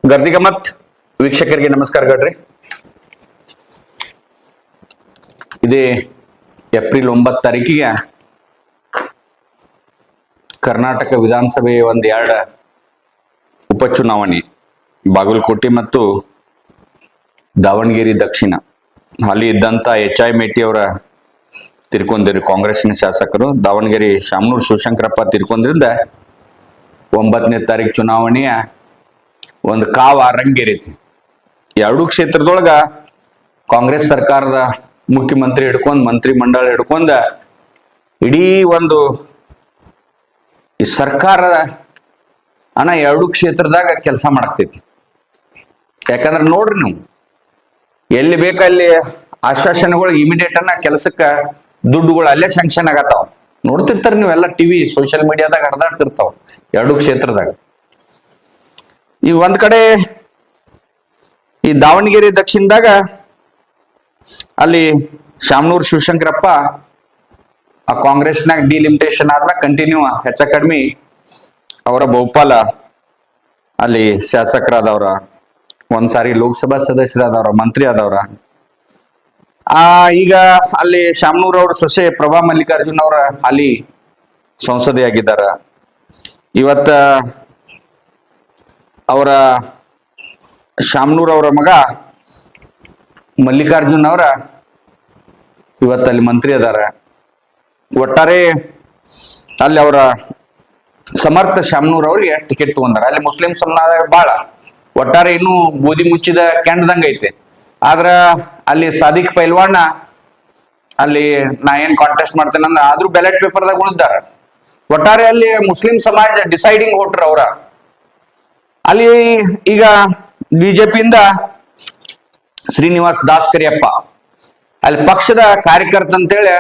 ಗರ್ದಿಗಮತ್ ವೀಕ್ಷಕರಿಗೆ ನಮಸ್ಕಾರಗಳ್ರಿ. ಇದೇ ಏಪ್ರಿಲ್ 9 ತಾರೀಕಿಗೆ ಕರ್ನಾಟಕ ವಿಧಾನಸಭೆ ಎರಡು ಉಪಚುನಾವಣೆ ಬಾಗಲಕೋಟೆ ಮತ್ತು ದಾವಣಗೆರೆ ದಕ್ಷಿಣ ಅಲ್ಲಿ ಇದ್ದಂತ HI ಮೇಟಿ ಅವರ ತಿರ್ಕೊಂಡಿರು. ಕಾಂಗ್ರೆಸ್ನ ಶಾಸಕರು ದಾವಣಗೆರೆ ಶಾಮನೂರು ಶಿವಶಂಕರಪ್ಪ ತಿರ್ಕೊಂಡ್ರಿಂದ 9ನೇ ತಾರೀಕು ಚುನಾವಣೆಯ ಒಂದು ಕಾವ ರಂಗೇರೈತಿ. ಎರಡೂ ಕ್ಷೇತ್ರದೊಳಗ ಕಾಂಗ್ರೆಸ್ ಸರ್ಕಾರದ ಮುಖ್ಯಮಂತ್ರಿ ಹಿಡ್ಕೊಂಡ್ ಮಂತ್ರಿ ಮಂಡಳ ಹಿಡ್ಕೊಂಡ ಇಡೀ ಒಂದು ಈ ಸರ್ಕಾರ ಎರಡೂ ಕ್ಷೇತ್ರದಾಗ ಕೆಲಸ ಮಾಡತೈತಿ. ಯಾಕಂದ್ರೆ ನೋಡ್ರಿ, ನೀವು ಎಲ್ಲಿ ಬೇಕಲ್ಲಿ ಆಶ್ವಾಸನೆಗಳು ಇಮಿಡಿಯೇಟ್ ಕೆಲಸಕ್ಕ ದುಡ್ಡುಗಳು ಅಲ್ಲೇ ಸ್ಯಾಂಕ್ಷನ್ ಆಗತ್ತಾವ. ನೋಡ್ತಿರ್ತಾರ ನೀವೆಲ್ಲ ಟಿವಿ ಸೋಷಿಯಲ್ ಮೀಡಿಯಾದಾಗ ಹರಿದಾಡ್ತಿರ್ತಾವ. ಎರಡೂ ಕ್ಷೇತ್ರದಾಗ ಈ ಒಂದ್ ಕಡೆ ಈ ದಾವಣಗೆರೆ ದಕ್ಷಿಣದಾಗ ಅಲ್ಲಿ ಶಾಮನೂರು ಶಿವಶಂಕರಪ್ಪ ಆ ಕಾಂಗ್ರೆಸ್ನಾಗ ಡಿಲಿಮಿಟೇಷನ್ ಆದ್ಮೇಲೆ ಕಂಟಿನ್ಯೂ ಹೆಚ್ಚ ಕಡಿಮೆ ಅವರ ಬಹುಪಾಲ ಅಲ್ಲಿ ಶಾಸಕರಾದವ್ರ, ಒಂದ್ಸಾರಿ ಲೋಕಸಭಾ ಸದಸ್ಯರಾದವ್ರ, ಮಂತ್ರಿ ಆದವ್ರ. ಈಗ ಅಲ್ಲಿ ಶಾಮನೂರ್ ಅವ್ರ ಸೊಸೆ ಪ್ರಭಾ ಮಲ್ಲಿಕಾರ್ಜುನ್ ಅವರ ಅಲ್ಲಿ ಸಂಸದೆಯಾಗಿದ್ದಾರ. ಇವತ್ತ ಅವರ ಶಾಮನೂರ್ ಅವರ ಮಗ ಮಲ್ಲಿಕಾರ್ಜುನ್ ಅವರ ಇವತ್ತಲ್ಲಿ ಮಂತ್ರಿ ಅದಾರ. ಒಟ್ಟಾರೆ ಅಲ್ಲಿ ಅವರ ಸಮರ್ಥ ಶಾಮನೂರ್ ಅವ್ರಿಗೆ ಟಿಕೆಟ್ ತಗೊಂಡಾರ. ಅಲ್ಲಿ ಮುಸ್ಲಿಂ ಸಮುದಾಯ ಬಾಳ ಒಟ್ಟಾರೆ ಇನ್ನು ಬೂದಿ ಮುಚ್ಚಿದ ಕೆಂಡದಂಗ ಐತೆ. ಆದ್ರ ಅಲ್ಲಿ ಸಾದಿಕ್ ಪೈಲ್ವಾನ ಅಲ್ಲಿ ನಾ ಏನ್ ಕಾಂಟೆಸ್ಟ್ ಮಾಡ್ತೇನೆ ಅಂದ್ರ ಆದ್ರೂ ಬ್ಯಾಲೆಟ್ ಪೇಪರ್ದಾಗ ಉಳಿದಾರ. ಒಟ್ಟಾರೆ ಅಲ್ಲಿ ಮುಸ್ಲಿಂ ಸಮಾಜ ಡಿಸೈಡಿಂಗ್ ವೋಟರ್ ಅವರ. ಅಲ್ಲಿ ಈಗ ಬಿಜೆಪಿಯಿಂದ ಶ್ರೀನಿವಾಸ್ ದಾಸ್ ಕರಿಯಪ್ಪ ಅಲ್ಲಿ ಪಕ್ಷದ ಕಾರ್ಯಕರ್ತ ಅಂತೇಳಿ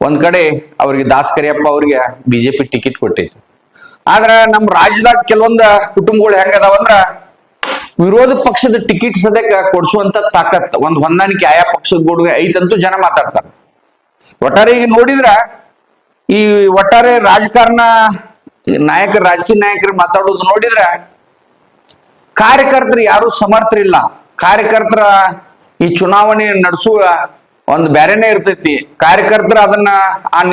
ಒಂದ್ ಕಡೆ ಅವ್ರಿಗೆ ದಾಸ್ ಕರಿಯಪ್ಪ ಅವ್ರಿಗೆ ಬಿಜೆಪಿ ಟಿಕೆಟ್ ಕೊಟ್ಟೈತಿ. ಆದ್ರ ನಮ್ ರಾಜ್ಯದಾಗ ಕೆಲವೊಂದ ಕುಟುಂಬಗಳು ಹೆಂಗದಾವಂದ್ರ ವಿರೋಧ ಪಕ್ಷದ ಟಿಕೆಟ್ ಸದ್ಯಕ್ಕೆ ಕೊಡ್ಸುವಂತ ತಾಕತ್ ಒಂದ್ ಹೊಂದಾಣಿಕೆ ಆಯಾ ಪಕ್ಷದ ಗೋಡ್ಗೆ ಐತಂತೂ ಜನ ಮಾತಾಡ್ತಾರ. ಒಟ್ಟಾರೆ ಈಗ ನೋಡಿದ್ರ ಈ ಒಟ್ಟಾರೆ ರಾಜಕಾರಣ ನಾಯಕರು, ರಾಜಕೀಯ ನಾಯಕರು ಮಾತಾಡೋದು ನೋಡಿದ್ರ ಕಾರ್ಯಕರ್ತರು ಯಾರು ಸಮರ್ಥರಿಲ್ಲ. ಕಾರ್ಯಕರ್ತರ ಈ ಚುನಾವಣೆ ನಡೆಸುವ ಒಂದು ಬ್ಯಾರೆನೇ ಇರ್ತೈತಿ. ಕಾರ್ಯಕರ್ತರು ಅದನ್ನ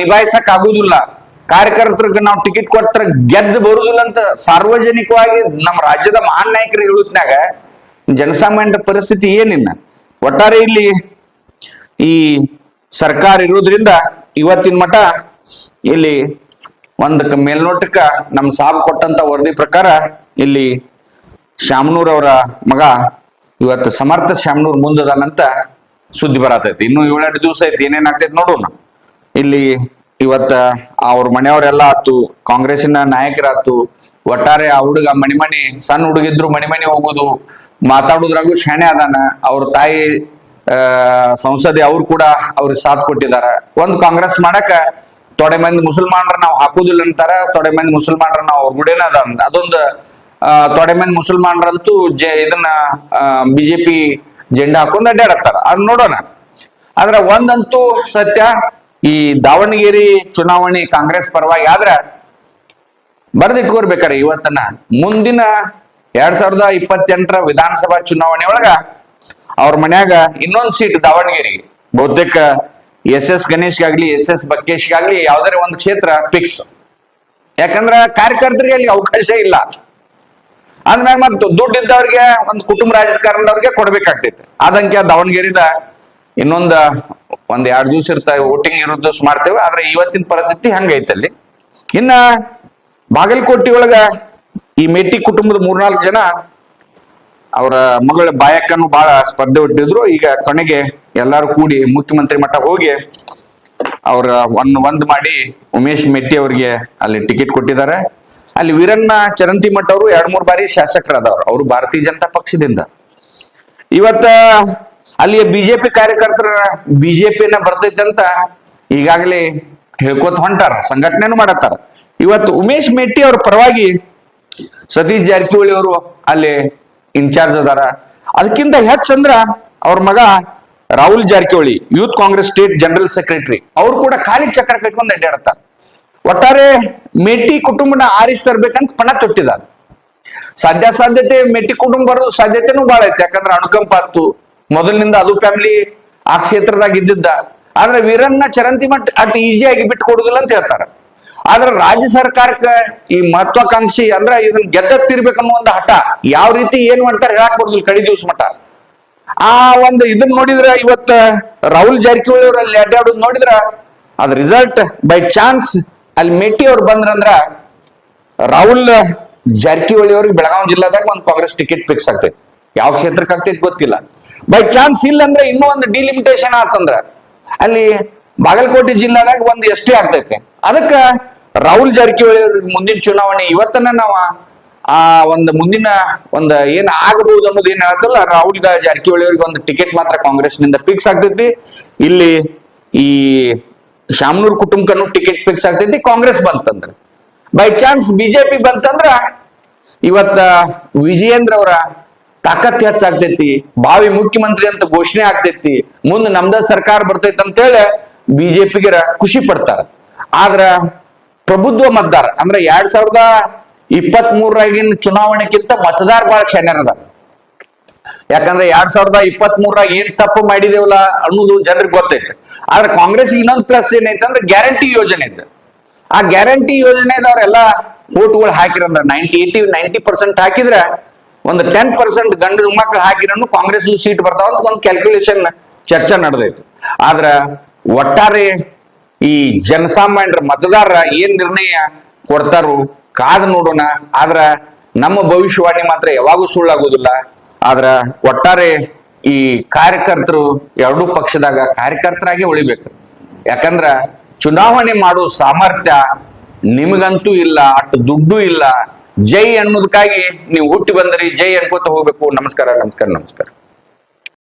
ನಿಭಾಯಿಸಕ್ ಆಗುದಿಲ್ಲ. ಕಾರ್ಯಕರ್ತರಿಗೆ ನಾವು ಟಿಕೆಟ್ ಕೊಟ್ರೆ ಗೆದ್ದು ಬರುದಿಲ್ಲ ಅಂತ ಸಾರ್ವಜನಿಕವಾಗಿ ನಮ್ಮ ರಾಜ್ಯದ ಮಹಾನ್ ನಾಯಕರು ಹೇಳುತ್ನಾಗ ಜನಸಾಮಾನ್ಯರ ಪರಿಸ್ಥಿತಿ ಏನಿನ್ನ. ಒಟ್ಟಾರೆ ಇಲ್ಲಿ ಈ ಸರ್ಕಾರ ಇರೋದ್ರಿಂದ ಇವತ್ತಿನ ಮಠ ಇಲ್ಲಿ ಒಂದಕ್ಕೆ ಮೇಲ್ನೋಟಕ್ಕ ನಮ್ಮ ಸಾಬ್ ಕೊಟ್ಟಂತ ವರದಿ ಪ್ರಕಾರ ಇಲ್ಲಿ ಶಾಮನೂರ್ ಅವರ ಮಗ ಇವತ್ತು ಸಮರ್ಥ ಶಾಮನೂರ್ ಮುಂದದಾನಂತ ಸುದ್ದಿ ಬರತೈತಿ. ಇನ್ನು 7-8 ದಿವಸ ಐತಿ, ಏನೇನಾಗ್ತೈತಿ ನೋಡೋಣ. ಇಲ್ಲಿ ಇವತ್ತ ಅವ್ರ ಮನೆಯವರೆಲ್ಲ ಆತು, ಕಾಂಗ್ರೆಸ್ಸಿನ ನಾಯಕರಾತು. ಒಟ್ಟಾರೆ ಆ ಹುಡುಗ ಮಣಿ ಸಣ್ಣ ಹುಡುಗಿದ್ರು ಮಣಿ ಹೋಗುದು, ಮಾತಾಡುದ್ರಾಗೂ ಶಾಣೆ ಅದಾನ. ಅವ್ರ ತಾಯಿ ಸಂಸದೆ ಅವ್ರು ಕೂಡ ಅವ್ರಿಗೆ ಸಾಥ್ ಕೊಟ್ಟಿದಾರ. ಒಂದು ಕಾಂಗ್ರೆಸ್ ಮಾಡಕ ತೊಡೆ ಮಂದಿ ಮುಸಲ್ಮಾನರ ನಾವು ಹಾಕುದಿಲ್ಲ ಅಂತಾರ, ತೊಡೆ ಮಂದಿ ಮುಸಲ್ಮಾನರ ನಾವು ಅವ್ರ ಗುಡೇನ ಅದ. ಅದೊಂದು ತೊಡೆ ಮಂದಿ ಮುಸಲ್ಮಾನರಂತೂ ಇದನ್ನ ಬಿಜೆಪಿ ಜೆಂಡಾ ಹಾಕೊಂಡ್ ಅಡ್ಡಾಡತ್ತಾರ. ಅದ್ ನೋಡೋಣ. ಆದ್ರ ಒಂದಂತೂ ಸತ್ಯ, ಈ ದಾವಣಗೆರೆ ಚುನಾವಣೆ ಕಾಂಗ್ರೆಸ್ ಪರವಾಗಿ ಆದ್ರ ಬರ್ದಿಟ್ಕೋರ್ಬೇಕಾರೆ ಇವತ್ತನ್ನ ಮುಂದಿನ 2028 ವಿಧಾನಸಭಾ ಚುನಾವಣೆ ಒಳಗ ಅವ್ರ ಮನ್ಯಾಗ ಇನ್ನೊಂದ್ ಸೀಟ್ ದಾವಣಗೆರೆಗೆ ಬಹುತೇಕ SS ಗಣೇಶ್ಗಾಗ್ಲಿ SS ಬಕ್ಕೇಶ್ಗಾಗ್ಲಿ ಯಾವ್ದಾರ ಒಂದು ಕ್ಷೇತ್ರ ಫಿಕ್ಸ್. ಯಾಕಂದ್ರ ಕಾರ್ಯಕರ್ತರಿಗೆ ಅಲ್ಲಿ ಅವಕಾಶ ಇಲ್ಲ. ಅಂದ್ಮ್ಯಾಗ ಮತ್ತು ದುಡ್ಡು ಇದ್ದವ್ರಿಗೆ ಒಂದು ಕುಟುಂಬ ರಾಜಕಾರಣದವ್ರಿಗೆ ಕೊಡ್ಬೇಕಾಗ್ತೈತಿ. ಆದಂಗೆ ದಾವಣಗೆರೆದ ಒಂದ್ 2 ದಿವಸ ಇರ್ತಾವೆ, ವೋಟಿಂಗ್ ಇರೋದು ಮಾಡ್ತೇವೆ. ಆದ್ರೆ ಇವತ್ತಿನ ಪರಿಸ್ಥಿತಿ ಹಂಗೈತಲ್ಲಿ. ಇನ್ನ ಬಾಗಲಕೋಟೆ ಒಳಗ ಈ ಮೇಟಿ ಕುಟುಂಬದ 3-4 ಜನ ಅವರ ಮಗಳ ಬಾಯಕ್ಕನ್ನು ಬಹಳ ಸ್ಪರ್ಧೆ ಹುಟ್ಟಿದ್ರು. ಈಗ ಕೊನೆಗೆ ಎಲ್ಲಾರು ಕೂಡಿ ಮುಖ್ಯಮಂತ್ರಿ ಮಟ್ಟ ಹೋಗಿ ಅವ್ರ ಒಂದ್ ಮಾಡಿ ಉಮೇಶ್ ಮೆಟ್ಟಿ ಅವ್ರಿಗೆ ಅಲ್ಲಿ ಟಿಕೆಟ್ ಕೊಟ್ಟಿದ್ದಾರೆ. ಅಲ್ಲಿ ವೀರಣ್ಣ ಚರಂತಿಮಠ ಅವರು 2-3 ಬಾರಿ ಶಾಸಕರಾದವ್ರು, ಅವರು ಭಾರತೀಯ ಜನತಾ ಪಕ್ಷದಿಂದ. ಇವತ್ತ ಅಲ್ಲಿಯ ಬಿಜೆಪಿ ಕಾರ್ಯಕರ್ತರ ಬಿಜೆಪಿಯನ್ನ ಬರ್ತೈತೆ ಅಂತ ಈಗಾಗಲೇ ಹೇಳ್ಕೊತ ಹೊಂಟಾರ, ಸಂಘಟನೆನೂ ಮಾಡತ್ತಾರ. ಇವತ್ತು ಉಮೇಶ್ ಮೆಟ್ಟಿ ಅವ್ರ ಪರವಾಗಿ ಸತೀಶ್ ಜಾರಕಿಹೊಳಿ ಅವರು ಅಲ್ಲಿ ಇನ್ಚಾರ್ಜ್ ಅದಾರ. ಅದಕ್ಕಿಂತ ಹೆಚ್ಚಂದ್ರ ಅವ್ರ ಮಗ Rahul Jarkiholi youth Congress state general secretary, ಅವ್ರು ಕೂಡ ಖಾಲಿ ಚಕ್ರ ಕಟ್ಕೊಂಡು ಅಡ್ಡಾಡ್ತಾರ. ಒಟ್ಟಾರೆ ಮೇಟಿ ಕುಟುಂಬನ ಆರಿಸಿ ತರ್ಬೇಕಂತ ಪಣ ತೊಟ್ಟಿದ್ದಾರೆ. ಸಾಧ್ಯತೆ ಮೆಟ್ಟಿ ಕುಟುಂಬ ಬರೋದು ಸಾಧ್ಯತೆನೂ ಬಹಳ ಐತಿ. ಯಾಕಂದ್ರೆ ಅನುಕಂಪ ಆತು, ಮೊದಲಿನಿಂದ ಅದು ಫ್ಯಾಮಿಲಿ ಆ ಕ್ಷೇತ್ರದಾಗ ಇದ್ದಿದ್ದ. ಆದ್ರೆ ವೀರಣ್ಣ ಚರಂತಿ ಮಠ್ ಅಟ್ ಈಸಿಯಾಗಿ ಬಿಟ್ಟು ಕೊಡುದಿಲ್ಲ ಅಂತ ಹೇಳ್ತಾರ. ಆದ್ರೆ ರಾಜ್ಯ ಸರ್ಕಾರಕ್ಕೆ ಈ ಮಹತ್ವಾಕಾಂಕ್ಷಿ ಅಂದ್ರೆ ಇದನ್ನ ಗೆದ್ದತ್ತಿರ್ಬೇಕನ್ನೋ ಒಂದು ಹಠ, ಯಾವ ರೀತಿ ಏನ್ ಮಾಡ್ತಾರೆ ಹೇಳಕ್ ಬರುದಿಲ್ಲ ಕಡಿ ದಿವ್ಸ ಮಠ. ಆ ಒಂದು ಇದನ್ನ ನೋಡಿದ್ರ ಇವತ್ತ ರಾಹುಲ್ ಜಾರಕಿಹೊಳಿ ಅವ್ರ ಅಲ್ಲಿ ಅಡ್ಡಾಡೋದು ನೋಡಿದ್ರ ಅದ್ ರಿಸಲ್ಟ್ ಬೈ ಚಾನ್ಸ್ ಅಲ್ಲಿ ಮೆಟ್ಟಿ ಅವ್ರು ಬಂದ್ರಂದ್ರ ರಾಹುಲ್ ಜಾರಕಿಹೊಳಿ ಅವ್ರಿಗೆ ಬೆಳಗಾವಿ ಜಿಲ್ಲಾದಾಗ ಒಂದು ಕಾಂಗ್ರೆಸ್ ಟಿಕೆಟ್ ಫಿಕ್ಸ್ ಆಗ್ತೈತಿ. ಯಾವ ಕ್ಷೇತ್ರಕ್ಕೆ ಆಗ್ತೈತಿ ಗೊತ್ತಿಲ್ಲ. ಬೈ ಚಾನ್ಸ್ ಇಲ್ಲ ಅಂದ್ರೆ ಇನ್ನೂ ಒಂದು ಡಿಲಿಮಿಟೇಷನ್ ಆತಂದ್ರ ಅಲ್ಲಿ ಬಾಗಲಕೋಟೆ ಜಿಲ್ಲಾದಾಗ ಒಂದು ಎಷ್ಟೇ ಆಗ್ತೈತೆ. ಅದಕ್ಕ ರಾಹುಲ್ ಜಾರಕಿಹೊಳಿ ಅವ್ರಿಗೆ ಮುಂದಿನ ಚುನಾವಣೆ ಇವತ್ತನ್ನ ನಾವ ಆ ಒಂದು ಮುಂದಿನ ಒಂದು ಏನ್ ಆಗಬಹುದು ಅನ್ನೋದು ಏನ್ ಹೇಳ್ತಲ್ಲ, ರಾಹುಲ್ ಜಾರಕಿಹೊಳಿ ಅವ್ರಿಗೆ ಒಂದು ಟಿಕೆಟ್ ಮಾತ್ರ ಕಾಂಗ್ರೆಸ್ನಿಂದ ಫಿಕ್ಸ್ ಆಗ್ತೈತಿ. ಇಲ್ಲಿ ಈ ಶಾಮನೂರ್ ಕುಟುಂಬಕ್ಕೂ ಟಿಕೆಟ್ ಫಿಕ್ಸ್ ಆಗ್ತೈತಿ ಕಾಂಗ್ರೆಸ್ ಬಂತಂದ್ರ. ಬೈ ಚಾನ್ಸ್ ಬಿಜೆಪಿ ಬಂತಂದ್ರ ಇವತ್ತ ವಿಜಯೇಂದ್ರ ಅವರ ತಾಕತ್ ಹೆಚ್ಚಾಗ್ತೈತಿ, ಭಾವಿ ಮುಖ್ಯಮಂತ್ರಿ ಅಂತ ಘೋಷಣೆ ಆಗ್ತೈತಿ, ಮುಂದೆ ನಮ್ದ ಸರ್ಕಾರ ಬರ್ತೈತಿ ಅಂತೇಳಿ ಬಿಜೆಪಿಗರ ಖುಷಿ ಪಡ್ತಾರ. ಆದ್ರ ಪ್ರಬುದ್ಧ ಮತದಾರ ಅಂದ್ರೆ 2023ರಾಗಿನ ಚುನಾವಣೆಗಿಂತ ಮತದಾರ ಬಹಳ ಚೆನ್ನಾರದ. ಯಾಕಂದ್ರೆ 2023ರಾಗ ಏನ್ ತಪ್ಪು ಮಾಡಿದೇವಲ್ಲ ಅನ್ನೋದು ಜನರಿಗೆ ಗೊತ್ತೈತೆ. ಆದ್ರೆ ಕಾಂಗ್ರೆಸ್ ಇನ್ನೊಂದು ಪ್ಲಸ್ ಏನೈತೆ ಅಂದ್ರೆ ಗ್ಯಾರಂಟಿ ಯೋಜನೆ ಐತೆ. ಆ ಗ್ಯಾರಂಟಿ ಯೋಜನೆದವ್ರೆಲ್ಲ ಓಟ್ಗಳು ಹಾಕಿರಂದ್ರ 90% ಹಾಕಿದ್ರೆ ಒಂದು 10% ಗಂಡು ಮಕ್ಳು ಹಾಕಿರನ್ನು ಕಾಂಗ್ರೆಸ್ ಸೀಟ್ ಬರ್ತಾವ ಅಂತ ಒಂದು ಕ್ಯಾಲ್ಕುಲೇಷನ್ ಚರ್ಚೆ ನಡೆದೈತಿ. ಆದ್ರ ಒಟ್ಟಾರೆ ಈ ಜನಸಾಮಾನ್ಯರ ಮತದಾರ ಏನ್ ನಿರ್ಣಯ ಕೊಡ್ತಾರೋ ಕಾದು ನೋಡೋಣ. ಆದ್ರ ನಮ್ಮ ಭವಿಷ್ಯವಾಣಿ ಮಾತ್ರ ಯಾವಾಗೂ ಸುಳ್ಳಾಗೋದಿಲ್ಲ. ಆದ್ರ ಒಟ್ಟಾರೆ ಈ ಕಾರ್ಯಕರ್ತರು ಎರಡೂ ಪಕ್ಷದಾಗ ಕಾರ್ಯಕರ್ತರಾಗೆ ಉಳಿಬೇಕು. ಯಾಕಂದ್ರ ಚುನಾವಣೆ ಮಾಡೋ ಸಾಮರ್ಥ್ಯ ನಿಮಗಂತೂ ಇಲ್ಲ, ಅಷ್ಟು ದುಡ್ಡು ಇಲ್ಲ. ಜೈ ಅನ್ನೋದಕ್ಕಾಗಿ ನೀವು ಹುಟ್ಟಿ ಬಂದ್ರಿ, ಜೈ ಅನ್ಕೋತ ಹೋಗ್ಬೇಕು. ನಮಸ್ಕಾರ.